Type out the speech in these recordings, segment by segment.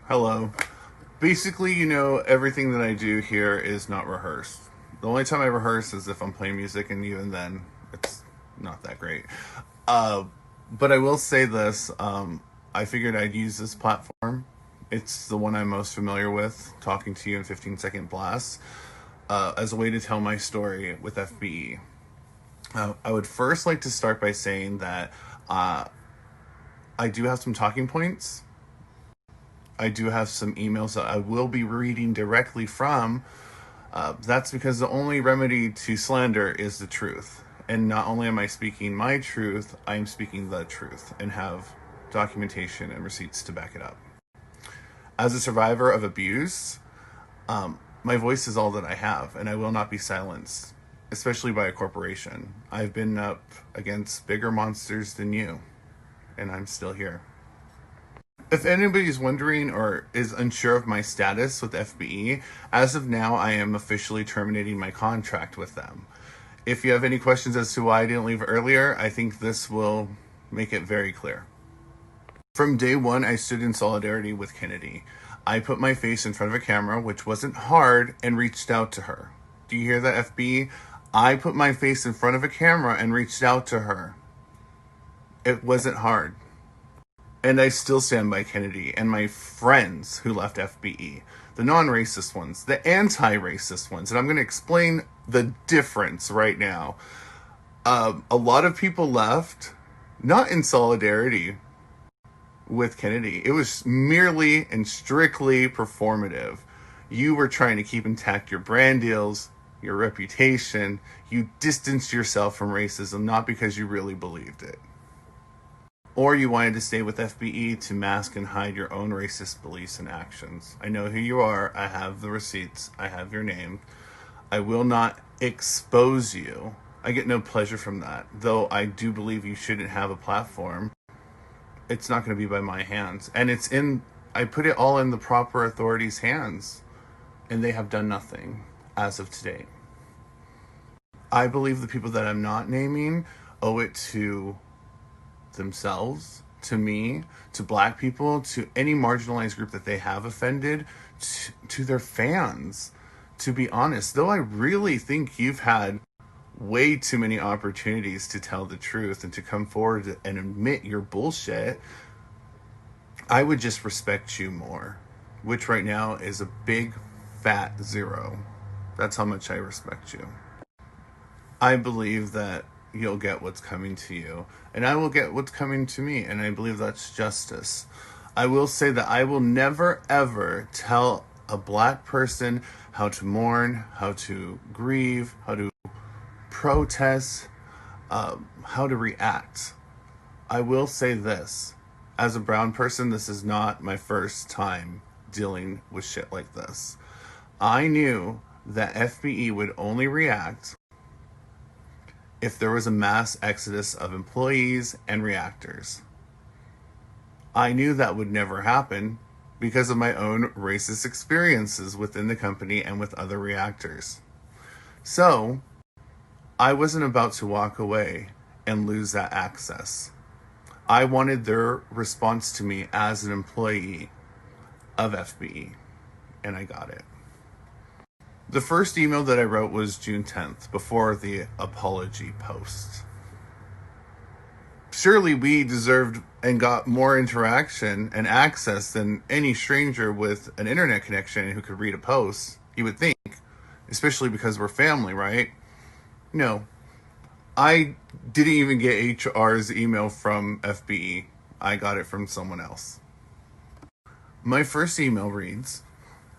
Hello. Basically, everything that I do here is not rehearsed. The only time I rehearse is if I'm playing music, and even then, it's not that great. Uh, but I will say this I figured I'd use this platform. It's the one I'm most familiar with, talking to you in 15-second blasts, as a way to tell my story with FBE. I would first like to start by saying that I do have some talking points. I do have some emails that I will be reading directly from. That's because the only remedy to slander is the truth. And not only am I speaking my truth, I'm speaking the truth and have documentation and receipts to back it up. As a survivor of abuse, my voice is all that I have, and I will not be silenced, especially by a corporation. I've been up against bigger monsters than you, and I'm still here. If anybody's wondering or is unsure of my status with FBE, as of now, I am officially terminating my contract with them. If you have any questions as to why I didn't leave earlier, I think this will make it very clear. From day one, I stood in solidarity with Kennedy. I put my face in front of a camera, which wasn't hard, and reached out to her. Do you hear that, FBE? I put my face in front of a camera and reached out to her. It wasn't hard. And I still stand by Kennedy and my friends who left FBE. The non-racist ones, the anti-racist ones. And I'm going to explain the difference right now. A lot of people left, not in solidarity with Kennedy. It was merely and strictly performative. You were trying to keep intact your brand deals, your reputation. You distanced yourself from racism, not because you really believed it. Or you wanted to stay with FBE to mask and hide your own racist beliefs and actions. I know who you are. I have the receipts. I have your name. I will not expose you. I get no pleasure from that. Though I do believe you shouldn't have a platform. It's not going to be by my hands. And I put it all in the proper authorities' hands. And they have done nothing as of today. I believe the people that I'm not naming owe it to themselves, to me, to black people, to any marginalized group that they have offended, to their fans. To be honest, though I really think you've had way too many opportunities to tell the truth and to come forward and admit your bullshit, I would just respect you more, which right now is a big fat 0. That's how much I respect you. I believe that you'll get what's coming to you, and I will get what's coming to me, and I believe that's justice. I will say that I will never, ever tell a black person how to mourn, how to grieve, how to protest, how to react. I will say this. As a brown person, this is not my first time dealing with shit like this. I knew that FBE would only react if there was a mass exodus of employees and reactors. I knew that would never happen because of my own racist experiences within the company and with other reactors. So, I wasn't about to walk away and lose that access. I wanted their response to me as an employee of FBE, and I got it. The first email that I wrote was June 10th, before the apology post. Surely we deserved and got more interaction and access than any stranger with an internet connection who could read a post, you would think, especially because we're family, right? No. I didn't even get HR's email from FBE. I got it from someone else. My first email reads,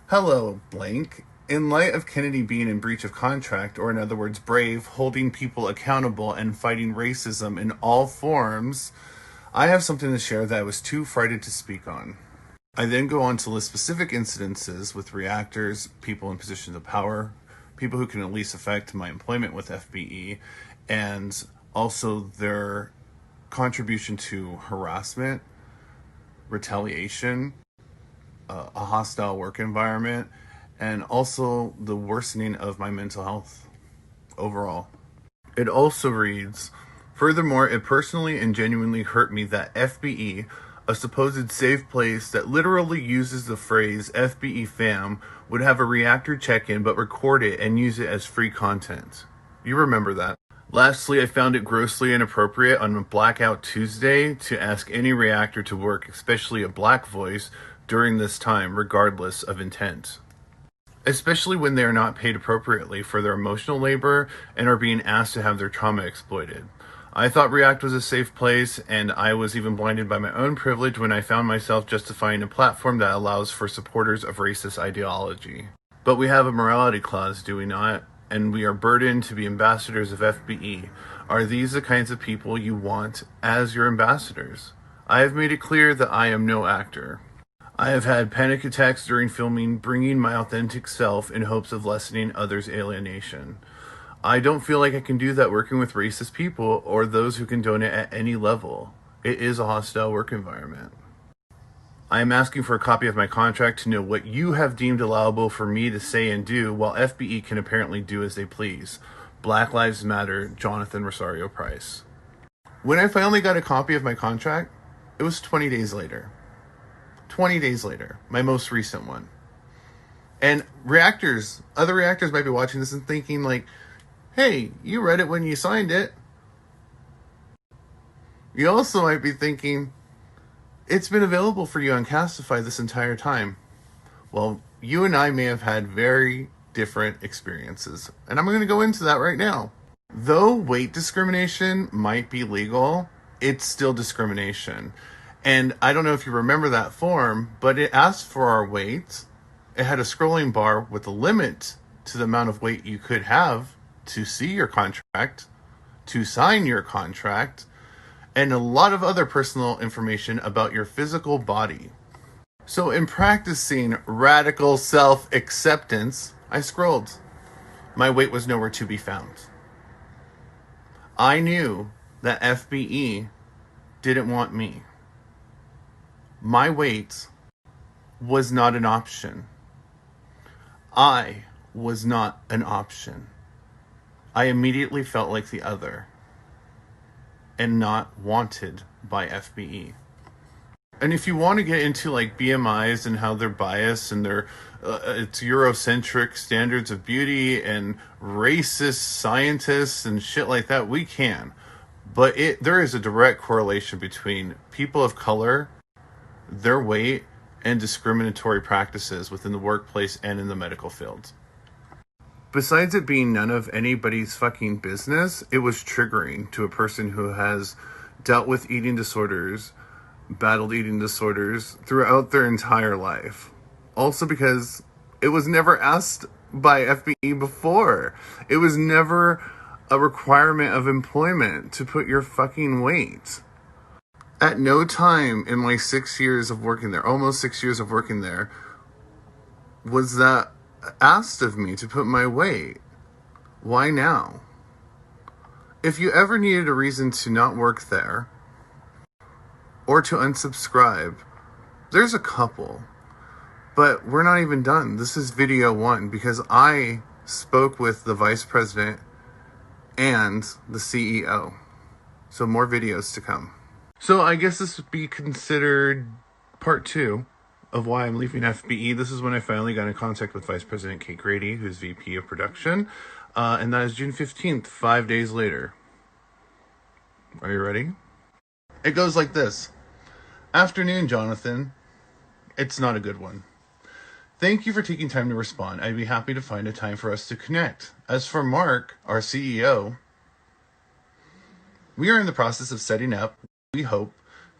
"Hello, blank. In light of Kennedy being in breach of contract, or in other words, brave, holding people accountable, and fighting racism in all forms, I have something to share that I was too frightened to speak on." I then go on to list specific incidences with reactors, people in positions of power, people who can at least affect my employment with FBE, and also their contribution to harassment, retaliation, a hostile work environment, and also the worsening of my mental health overall. It also reads, "Furthermore, it personally and genuinely hurt me that FBE, a supposed safe place that literally uses the phrase FBE fam, would have a reactor check-in but record it and use it as free content. You remember that. Lastly, I found it grossly inappropriate on a Blackout Tuesday to ask any reactor to work, especially a black voice, during this time, regardless of intent. Especially when they are not paid appropriately for their emotional labor and are being asked to have their trauma exploited. I thought React was a safe place, and I was even blinded by my own privilege when I found myself justifying a platform that allows for supporters of racist ideology. But we have a morality clause, do we not? And we are burdened to be ambassadors of FBE. Are these the kinds of people you want as your ambassadors? I have made it clear that I am no actor. I have had panic attacks during filming, bringing my authentic self in hopes of lessening others' alienation. I don't feel like I can do that working with racist people or those who condone it at any level. It is a hostile work environment. I am asking for a copy of my contract to know what you have deemed allowable for me to say and do, while FBE can apparently do as they please. Black Lives Matter, Jonathan Rosario-Price. When I finally got a copy of my contract, it was 20 days later. 20 days later, my most recent one. And other reactors might be watching this and thinking like, hey, you read it when you signed it. You also might be thinking, it's been available for you on Castify this entire time. Well, you and I may have had very different experiences, and I'm going to go into that right now. Though weight discrimination might be legal, it's still discrimination. And I don't know if you remember that form, but it asked for our weight. It had a scrolling bar with a limit to the amount of weight you could have to see your contract, to sign your contract, and a lot of other personal information about your physical body. So in practicing radical self-acceptance, I scrolled. My weight was nowhere to be found. I knew that FBE didn't want me. My weight was not an option. I was not an option. I immediately felt like the other and not wanted by FBE. And if you want to get into like BMIs and how they're biased and it's Eurocentric standards of beauty and racist scientists and shit like that, we can. But there is a direct correlation between people of color, their weight, and discriminatory practices within the workplace and in the medical field. Besides it being none of anybody's fucking business, it was triggering to a person who has dealt with eating disorders, battled eating disorders throughout their entire life. Also because it was never asked by FBE before. It was never a requirement of employment to put your fucking weight. At no time in my 6 years of working there, almost 6 years of working there, was that asked of me to put my weight. Why now? If you ever needed a reason to not work there or to unsubscribe, there's a couple. But we're not even done. This is video one because I spoke with the vice president and the CEO. So more videos to come. So I guess this would be considered part two of why I'm leaving FBE. This is when I finally got in contact with Vice President Kate Grady, who's VP of Production. And that is June 15th, 5 days later. Are you ready? It goes like this. Afternoon, Jonathan. It's not a good one. Thank you for taking time to respond. I'd be happy to find a time for us to connect. As for Mark, our CEO, we are in the process of setting up, we hope,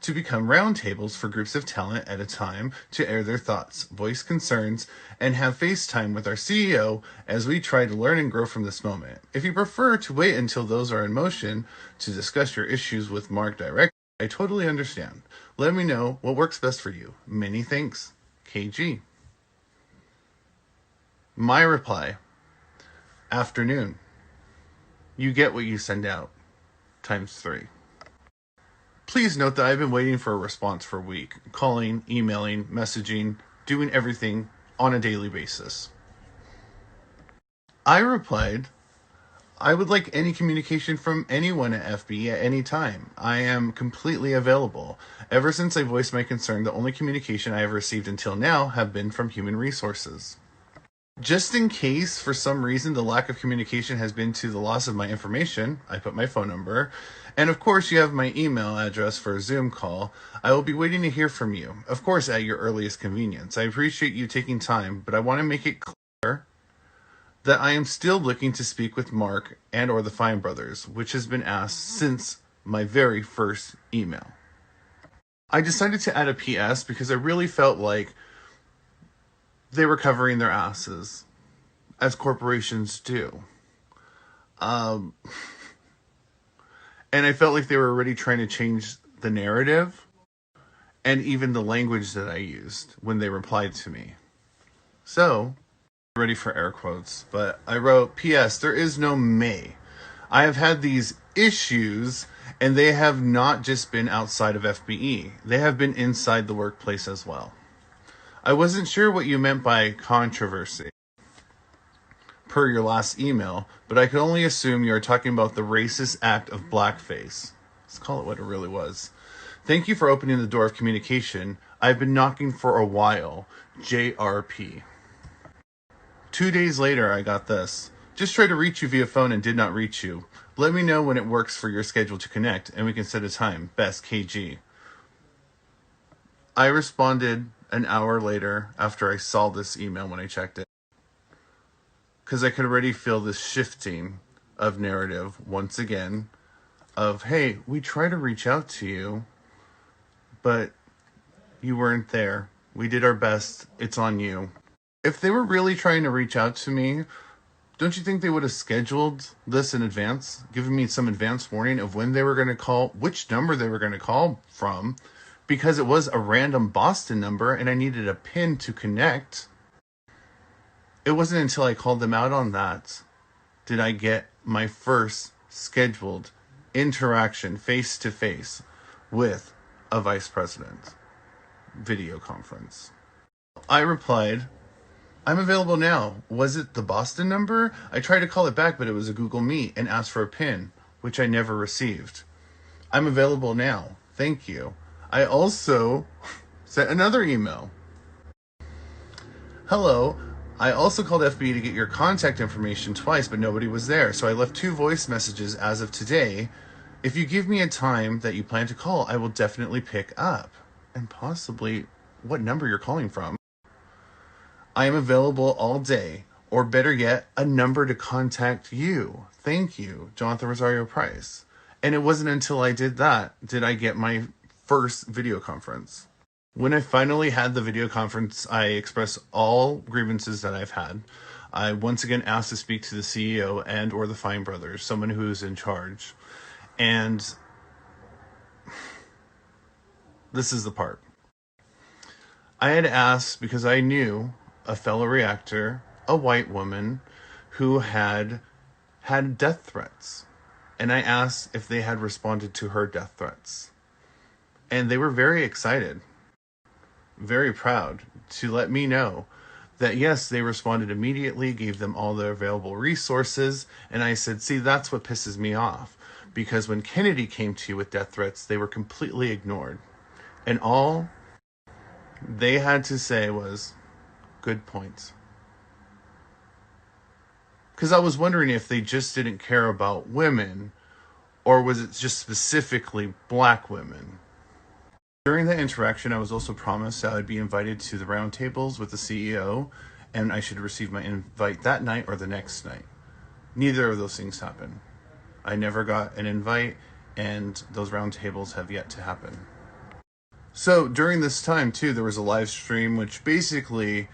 to become roundtables for groups of talent at a time to air their thoughts, voice concerns, and have FaceTime with our CEO as we try to learn and grow from this moment. If you prefer to wait until those are in motion to discuss your issues with Mark directly, I totally understand. Let me know what works best for you. Many thanks, KG. My reply, afternoon. You get what you send out, ×3. Please note that I've been waiting for a response for a week, calling, emailing, messaging, doing everything on a daily basis. I replied, I would like any communication from anyone at FBE at any time. I am completely available. Ever since I voiced my concern, the only communication I have received until now have been from human resources. Just in case, for some reason, the lack of communication has been to the loss of my information, I put my phone number. And of course, you have my email address for a Zoom call. I will be waiting to hear from you, of course, at your earliest convenience. I appreciate you taking time, but I want to make it clear that I am still looking to speak with Mark and or the Fine brothers, which has been asked since my very first email. I decided to add a PS because I really felt like they were covering their asses, as corporations do. And I felt like they were already trying to change the narrative and even the language that I used when they replied to me. So, ready for air quotes, but I wrote, P.S. There is no May. I have had these issues, and they have not just been outside of FBE. They have been inside the workplace as well. I wasn't sure what you meant by controversy per your last email, but I could only assume you are talking about the racist act of blackface. Let's call it what it really was. Thank you for opening the door of communication. I've been knocking for a while. JRP. 2 days later, I got this. Just tried to reach you via phone and did not reach you. Let me know when it works for your schedule to connect, and we can set a time. Best, KG. I responded an hour later after I saw this email when I checked it, because I could already feel this shifting of narrative once again of, hey, we try to reach out to you, but you weren't there. We did our best. It's on you. If they were really trying to reach out to me, don't you think they would have scheduled this in advance, given me some advance warning of when they were going to call, which number they were going to call from, because it was a random Boston number and I needed a PIN to connect. It wasn't until I called them out on that did I get my first scheduled interaction face-to-face with a vice president video conference. I replied, I'm available now. Was it the Boston number? I tried to call it back, but it was a Google Meet and asked for a PIN, which I never received. I'm available now. Thank you. I also sent another email. Hello. I also called FBE to get your contact information twice, but nobody was there. So I left 2 voice messages as of today. If you give me a time that you plan to call, I will definitely pick up. And possibly what number you're calling from. I am available all day, or better yet, a number to contact you. Thank you, Jonathan Rosario-Price. And it wasn't until I did that did I get my first video conference. When I finally had the video conference, I expressed all grievances that I've had. I once again asked to speak to the CEO and or the Fine brothers, someone who's in charge. And this is the part. I had asked because I knew a fellow reactor, a white woman, who had death threats. And I asked if they had responded to her death threats. And they were very excited, very proud to let me know that yes, they responded immediately, gave them all their available resources. And I said, see, that's what pisses me off. Because when Kennedy came to you with death threats, they were completely ignored. And all they had to say was, good points. Because I was wondering if they just didn't care about women, or was it just specifically black women? During that interaction, I was also promised I would be invited to the roundtables with the CEO, and I should receive my invite that night or the next night. Neither of those things happened. I never got an invite, and those roundtables have yet to happen. So during this time, too, there was a live stream, which basically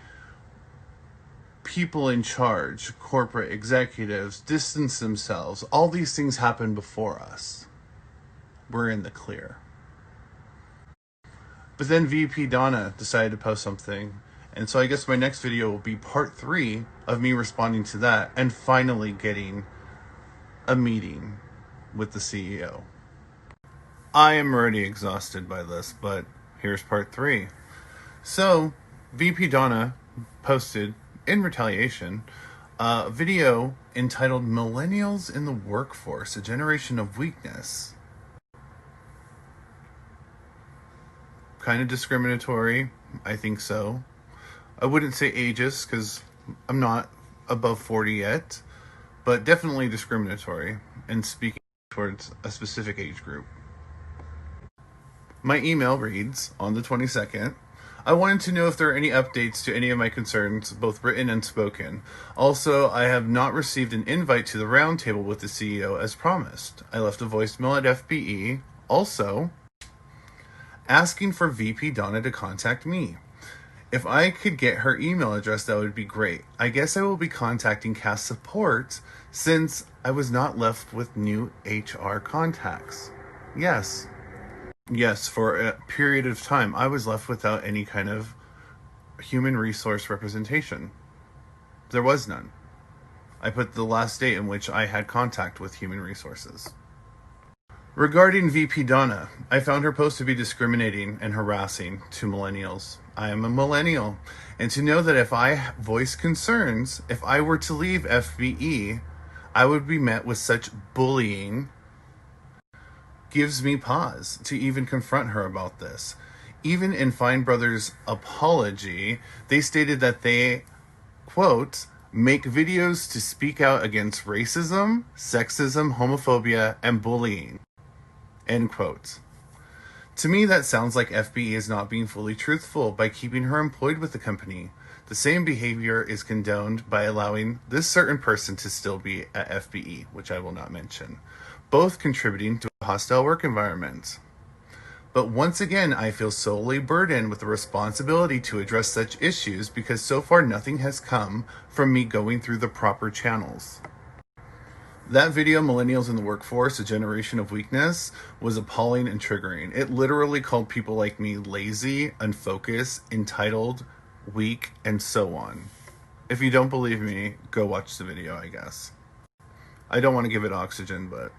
people in charge, corporate executives, distance themselves. All these things happened before us. We're in the clear. But then VP Donna decided to post something. And so I guess my next video will be part 3 of me responding to that and finally getting a meeting with the CEO. I am already exhausted by this, but here's part 3. So VP Donna posted in retaliation A video entitled Millennials in the Workforce, a Generation of Weakness. Kind of discriminatory, I think so. I wouldn't say ageist because I'm not above 40 yet, but definitely discriminatory and speaking towards a specific age group. My email reads on the 22nd. I wanted to know if there are any updates to any of my concerns, both written and spoken. Also, I have not received an invite to the roundtable with the CEO as promised. I left a voicemail at FBE, also asking for VP Donna to contact me. If I could get her email address, that would be great. I guess I will be contacting cast support since I was not left with new HR contacts. Yes, for a period of time, I was left without any kind of human resource representation. There was none. I put the last date in which I had contact with human resources. Regarding VP Donna, I found her post to be discriminating and harassing to millennials. I am a millennial, and to know that if I voice concerns, if I were to leave FBE, I would be met with such bullying gives me pause to even confront her about this. Even in Fine Brothers' apology, they stated that they, quote, make videos to speak out against racism, sexism, homophobia, and bullying, end quote. To me, that sounds like FBE is not being fully truthful by keeping her employed with the company. The same behavior is condoned by allowing this certain person to still be at FBE, which I will not mention, both contributing to a hostile work environment. But once again, I feel solely burdened with the responsibility to address such issues because so far nothing has come from me going through the proper channels. That video, Millennials in the Workforce, a Generation of Weakness, was appalling and triggering. It literally called people like me lazy, unfocused, entitled, weak, and so on. If you don't believe me, go watch the video, I guess. I don't want to give it oxygen, but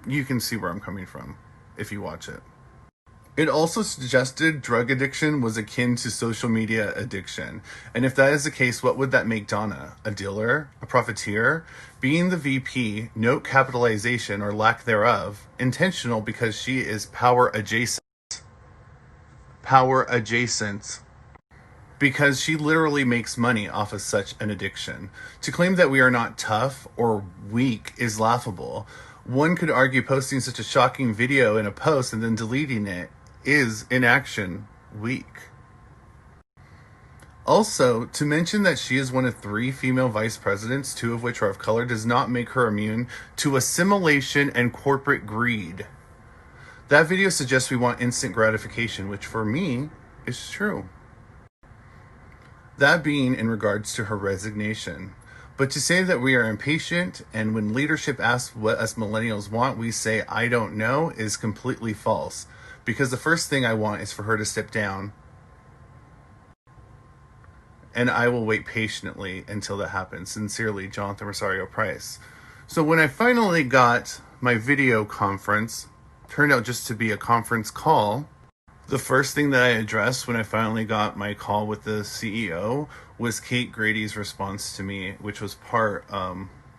you can see where I'm coming from if you watch it. It also suggested drug addiction was akin to social media addiction. And if that is the case, what would that make Donna? A dealer? A profiteer? Being the VP, note capitalization or lack thereof, intentional because she is power adjacent. Power adjacent. Because she literally makes money off of such an addiction. To claim that we are not tough or weak is laughable. One could argue posting such a shocking video in a post and then deleting it is, in action, weak. Also, to mention that she is one of 3 female vice presidents, 2 of which are of color, does not make her immune to assimilation and corporate greed. That video suggests we want instant gratification, which for me is true. That being in regards to her resignation. But to say that we are impatient and when leadership asks what us millennials want, we say, I don't know, is completely false. Because the first thing I want is for her to step down. And I will wait patiently until that happens. Sincerely, Jonathan Rosario-Price. So when I finally got my video conference, turned out just to be a conference call, the first thing that I addressed when I finally got my call with the CEO was Kate Grady's response to me, which was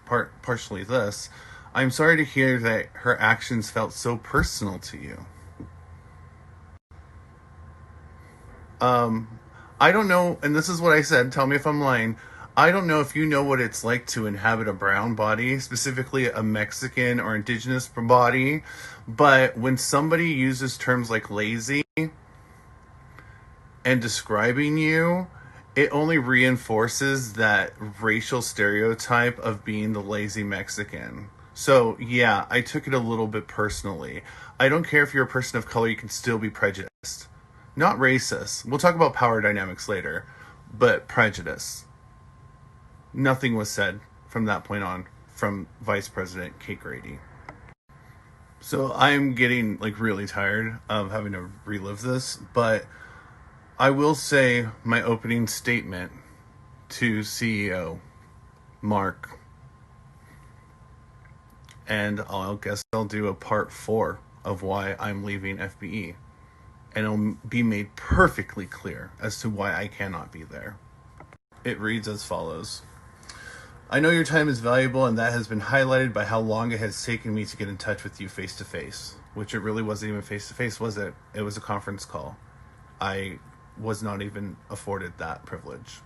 partially this. I'm sorry to hear that her actions felt so personal to you. I don't know, and this is what I said, tell me if I'm lying. I don't know if you know what it's like to inhabit a brown body, specifically a Mexican or indigenous body, but when somebody uses terms like lazy and describing you, it only reinforces that racial stereotype of being the lazy Mexican. So yeah, I took it a little bit personally. I don't care if you're a person of color, you can still be prejudiced. Not racist. We'll talk about power dynamics later, but prejudice. Nothing was said from that point on from Vice President Kate Grady. So I'm getting really tired of having to relive this, but I will say my opening statement to CEO Mark, and I'll do a part 4 of why I'm leaving FBE. And it'll be made perfectly clear as to why I cannot be there. It reads as follows. I know your time is valuable, and that has been highlighted by how long it has taken me to get in touch with you face to face, which it really wasn't even face to face, was it? It was a conference call. I was not even afforded that privilege.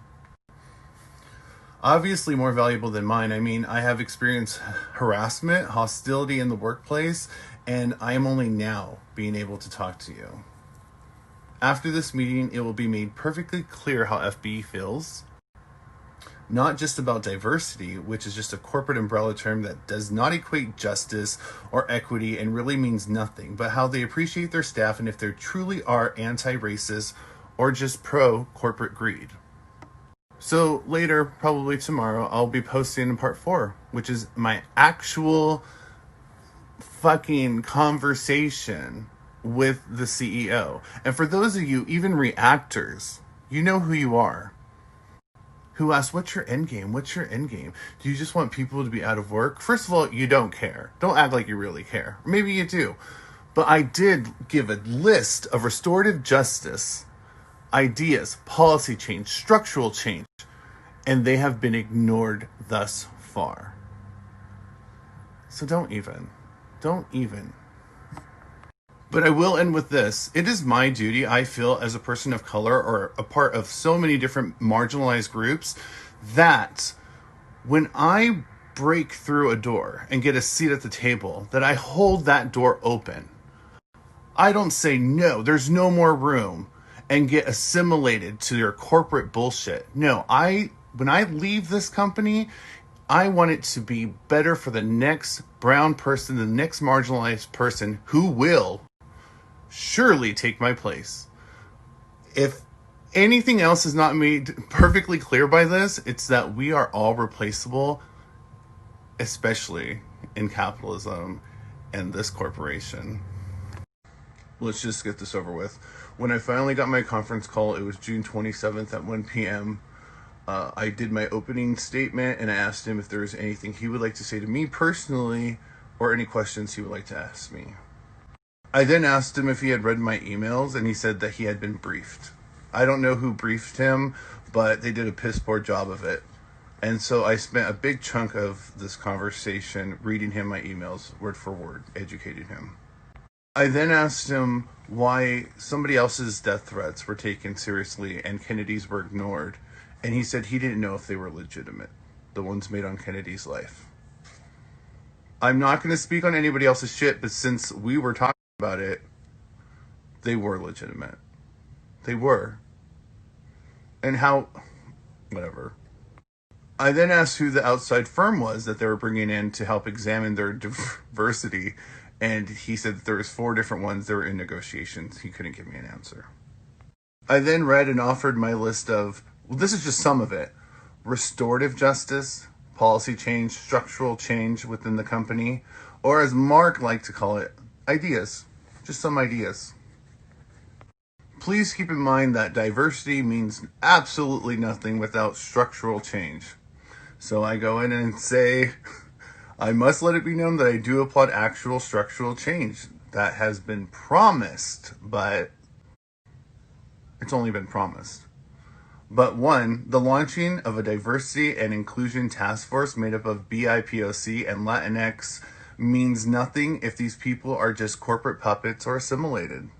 Obviously, more valuable than mine. I mean, I have experienced harassment, hostility in the workplace, and I am only now being able to talk to you. After this meeting, it will be made perfectly clear how FBE feels. Not just about diversity, which is just a corporate umbrella term that does not equate justice or equity and really means nothing, but how they appreciate their staff and if they truly are anti-racist or just pro-corporate greed. So later, probably tomorrow, I'll be posting in part 4, which is my actual fucking conversation with the CEO. And for those of you, even reactors, you know who you are. Who asked, what's your end game? What's your end game? Do you just want people to be out of work? First of all, you don't care. Don't act like you really care. Maybe you do. But I did give a list of restorative justice ideas, policy change, structural change, and they have been ignored thus far. So don't even. But I will end with this. It is my duty, I feel, as a person of color or a part of so many different marginalized groups, that when I break through a door and get a seat at the table, that I hold that door open. I don't say, no, there's no more room, and get assimilated to your corporate bullshit. No, when I leave this company, I want it to be better for the next brown person, the next marginalized person who will surely take my place. If anything else is not made perfectly clear by this, it's that we are all replaceable, especially in capitalism and this corporation. Let's just get this over with. When I finally got my conference call, it was June 27th at 1 p.m. I did my opening statement and I asked him if there was anything he would like to say to me personally or any questions he would like to ask me. I then asked him if he had read my emails, and he said that he had been briefed. I don't know who briefed him, but they did a piss poor job of it. And so I spent a big chunk of this conversation reading him my emails, word for word, educating him. I then asked him why somebody else's death threats were taken seriously and Kennedy's were ignored. And he said he didn't know if they were legitimate, the ones made on Kennedy's life. I'm not going to speak on anybody else's shit, but since we were talking about it, they were legitimate. They were. And how, whatever. I then asked who the outside firm was that they were bringing in to help examine their diversity, and he said that there was 4 different ones that were in negotiations. He couldn't give me an answer. I then read and offered my list of, well, this is just some of it: restorative justice, policy change, structural change within the company, or as Mark liked to call it, ideas. Just some ideas. Please keep in mind that diversity means absolutely nothing without structural change. So I go in and say, I must let it be known that I do applaud actual structural change that has been promised, but it's only been promised. But 1, the launching of a diversity and inclusion task force made up of BIPOC and Latinx means nothing if these people are just corporate puppets or assimilated.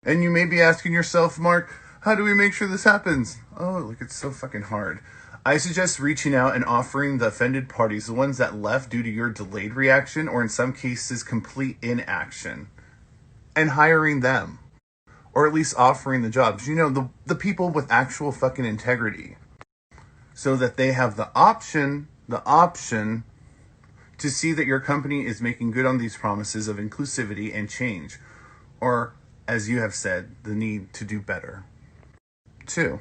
And you may be asking yourself, Mark, how do we make sure this happens? Oh, look, it's so fucking hard. I suggest reaching out and offering the offended parties, the ones that left due to your delayed reaction or in some cases complete inaction, and hiring them. Or at least offering the jobs. You know, the people with actual fucking integrity. So that they have the option to see that your company is making good on these promises of inclusivity and change. Or, as you have said, the need to do better. 2,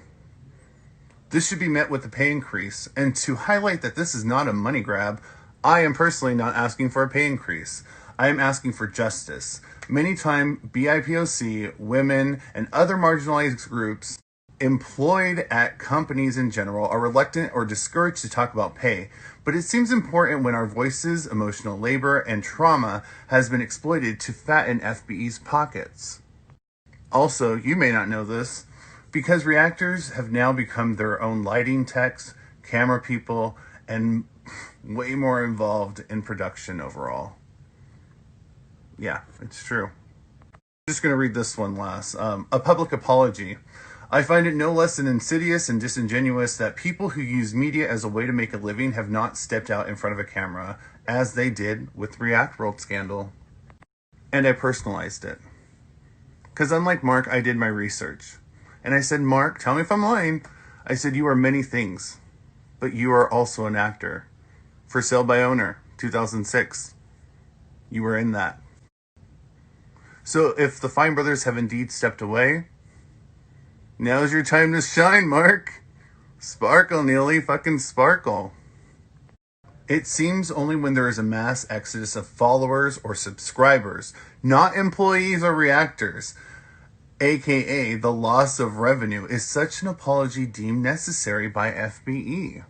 this should be met with a pay increase. And to highlight that this is not a money grab, I am personally not asking for a pay increase. I am asking for justice. Many times, BIPOC, women, and other marginalized groups employed at companies in general are reluctant or discouraged to talk about pay, but it seems important when our voices, emotional labor, and trauma has been exploited to fatten FBE's pockets. Also, you may not know this, because reactors have now become their own lighting techs, camera people, and way more involved in production overall. Yeah, it's true. I'm just going to read this one last. A public apology. I find it no less than insidious and disingenuous that people who use media as a way to make a living have not stepped out in front of a camera, as they did with Reactor scandal. And I personalized it. Because unlike Mark, I did my research. And I said, Mark, tell me if I'm lying. I said, you are many things, but you are also an actor. For Sale by Owner, 2006. You were in that. So if the Fine Brothers have indeed stepped away, now's your time to shine, Mark. Sparkle, Neely, fucking sparkle. It seems only when there is a mass exodus of followers or subscribers, not employees or reactors, aka the loss of revenue, is such an apology deemed necessary by FBE.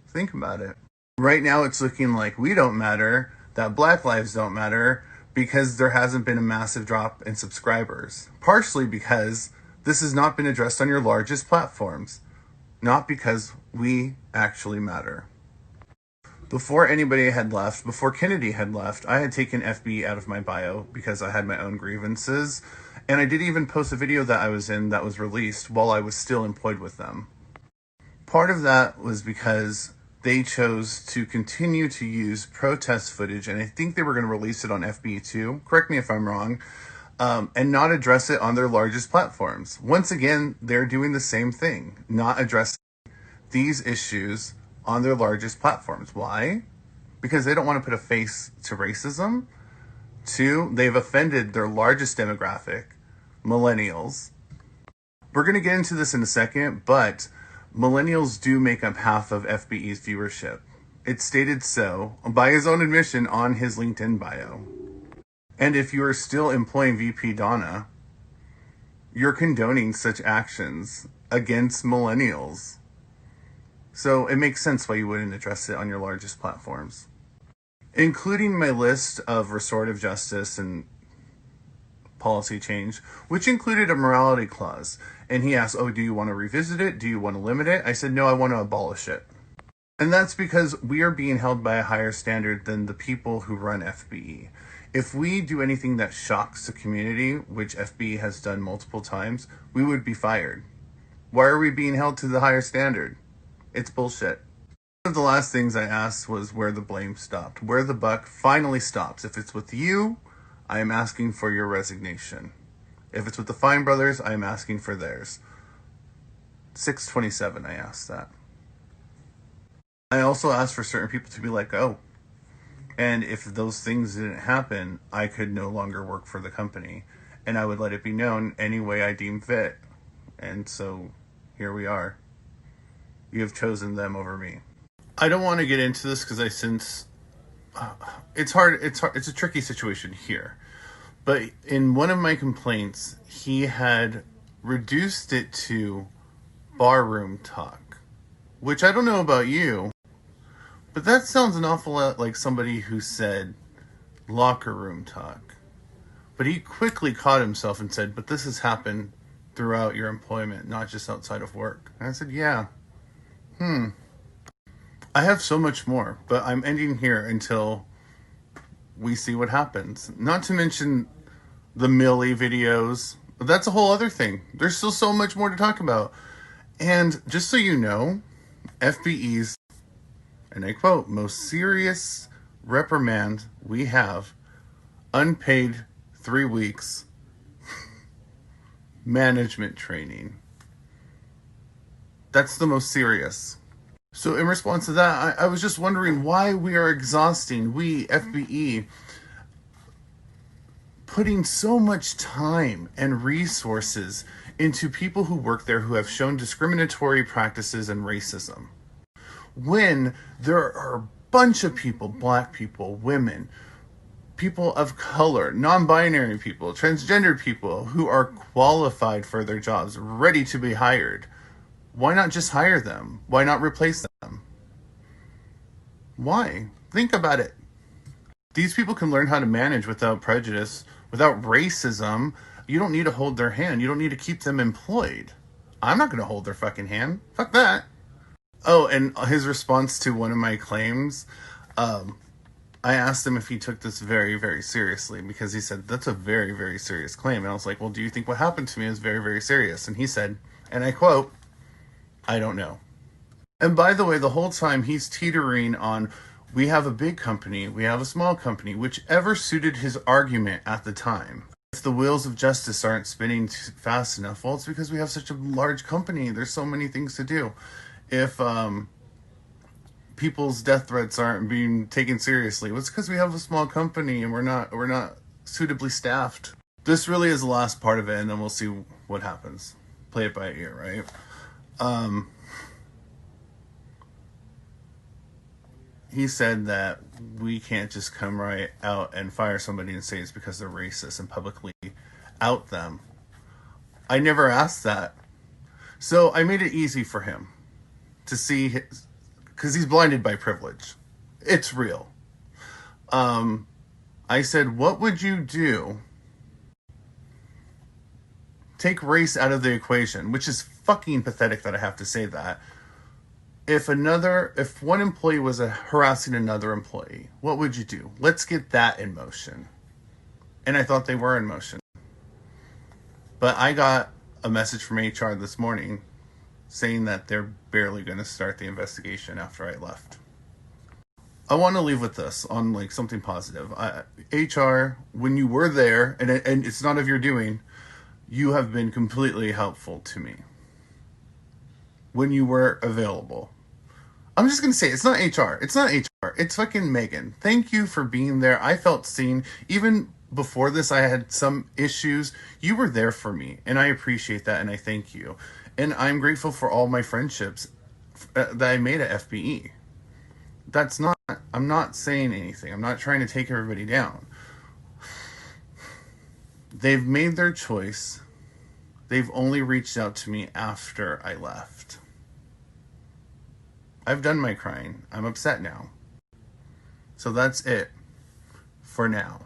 Think about it. Right now it's looking like we don't matter, that Black lives don't matter, because there hasn't been a massive drop in subscribers. Partially because this has not been addressed on your largest platforms. Not because we actually matter. Before anybody had left, before Kennedy had left, I had taken FBE out of my bio because I had my own grievances. And I did even post a video that I was in that was released while I was still employed with them. Part of that was because they chose to continue to use protest footage, and I think they were going to release it on FBE too, correct me if I'm wrong, and not address it on their largest platforms. Once again, they're doing the same thing, not addressing these issues on their largest platforms. Why? Because they don't want to put a face to racism. Two, they've offended their largest demographic, millennials. We're going to get into this in a second, but millennials do make up half of FBE's viewership. It's stated so by his own admission on his LinkedIn bio. And if you are still employing VP Donna, you're condoning such actions against millennials. So it makes sense why you wouldn't address it on your largest platforms. Including my list of restorative justice and policy change, which included a morality clause. And he asked, oh, do you want to revisit it? Do you want to limit it? I said, no, I want to abolish it. And that's because we are being held by a higher standard than the people who run FBE. If we do anything that shocks the community, which FBE has done multiple times, we would be fired. Why are we being held to the higher standard? It's bullshit. One of the last things I asked was where the blame stopped, where the buck finally stops. If it's with you, I am asking for your resignation. If it's with the Fine Brothers, I am asking for theirs. 6/27, I asked that. I also asked for certain people to be let go. And if those things didn't happen, I could no longer work for the company. And I would let it be known any way I deem fit. And so here we are. You have chosen them over me. I don't want to get into this because I sense it's hard. It's a tricky situation here. But in one of my complaints, he had reduced it to barroom talk, which I don't know about you, but that sounds an awful lot like somebody who said locker room talk. But he quickly caught himself and said, but this has happened throughout your employment, not just outside of work. And I said, yeah. I have so much more, but I'm ending here until we see what happens. Not to mention the Millie videos. But that's a whole other thing. There's still so much more to talk about. And just so you know, FBE's, and I quote, most serious reprimand we have, unpaid 3 weeks management training. That's the most serious. So in response to that, I was just wondering why we are exhausting, we, FBE, putting so much time and resources into people who work there who have shown discriminatory practices and racism. When there are a bunch of people, Black people, women, people of color, non-binary people, transgender people who are qualified for their jobs, ready to be hired. Why not just hire them? Why not replace them? Why? Think about it. These people can learn how to manage without prejudice, without racism. You don't need to hold their hand. You don't need to keep them employed. I'm not going to hold their fucking hand. Fuck that. Oh, and his response to one of my claims, um, I asked him if he took this very, very seriously because he said, that's a very, very serious claim. And I was like, well, do you think what happened to me is very, very serious? And he said, and I quote, I don't know. And by the way, the whole time he's teetering on, we have a big company, we have a small company, whichever suited his argument at the time. If the wheels of justice aren't spinning fast enough, well, it's because we have such a large company. There's so many things to do. If people's death threats aren't being taken seriously, well, it's because we have a small company and we're not suitably staffed. This really is the last part of it, and then we'll see what happens. Play it by ear, right? He said that we can't just come right out and fire somebody and say it's because they're racist and publicly out them. I never asked that. So I made it easy for him to see his, because he's blinded by privilege. It's real. I said, what would you do? Take race out of the equation, which is fucking pathetic that I have to say that. If one employee was harassing another employee, what would you do? Let's get that in motion. And I thought they were in motion. But I got a message from HR this morning saying that they're barely going to start the investigation after I left. I want to leave with this on like something positive. HR, when you were there, and it's not of your doing, you have been completely helpful to me. When you were available. I'm just going to say, it's not HR. It's not HR. It's fucking Megan. Thank you for being there. I felt seen. Even before this, I had some issues. You were there for me, and I appreciate that, and I thank you. And I'm grateful for all my friendships that I made at FBE. I'm not saying anything. I'm not trying to take everybody down. They've made their choice. They've only reached out to me after I left. I've done my crying. I'm upset now. So that's it for now.